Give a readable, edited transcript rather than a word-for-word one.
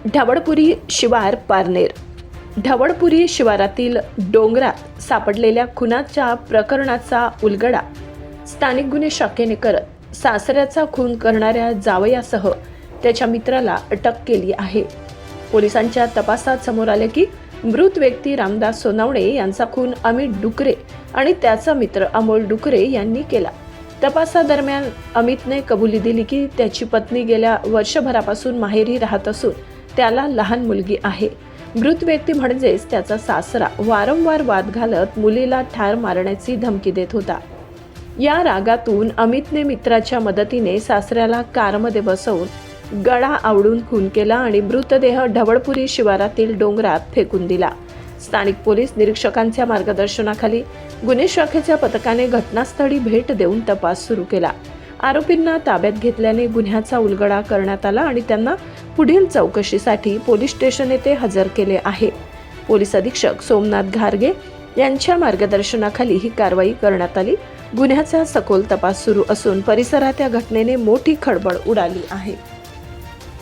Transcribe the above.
ढवळपुरी शिवार पारनेर. ढवळपुरी शिवारातील डोंगरात सापडलेल्या खुनाच्या प्रकरणाचा उलगडा स्थानिक गुन्हे शाखेने करत सासऱ्याचा खून करणाऱ्या जावयासह त्याच्या मित्राला अटक केली आहे. पोलिसांच्या तपासात समोर आले की मृत व्यक्ती रामदास सोनावणे यांचा खून अमित डुकरे आणि त्याचा मित्र अमोल डुकरे यांनी केला. तपासादरम्यान अमितने कबुली दिली की त्याची पत्नी गेल्या वर्षभरापासून माहेरी राहत असून त्याला लहान मुलगी आहे. मृत व्यक्ती म्हणजेच त्याचा सासरा वारंवार वाद घालत मुलीला ठार मारण्याची धमकी देत होता. या रागातून अमितने मित्राच्या मदतीने सासऱ्याला कारमध्ये बसवून गळा आवळून खून केला आणि मृतदेह ढवळपुरी शिवारातील डोंगरात फेकून दिला. स्थानिक पोलीस निरीक्षकांच्या मार्गदर्शनाखाली गुन्हे शाखेच्या पथकाने घटनास्थळी भेट देऊन तपास सुरू केला. आरोपींना ताब्यात घेतल्याने गुन्ह्याचा उलगडा करण्यात आला आणि त्यांना पुढील चौकशीसाठी पोलीस स्टेशन येथे हजर केले आहे. पोलीस अधीक्षक सोमनाथ घारगे यांच्या मार्गदर्शनाखाली ही कारवाई करण्यात आली. गुन्ह्याचा सखोल तपास सुरू असून परिसरात या घटनेने मोठी खळबळ उडाली आहे.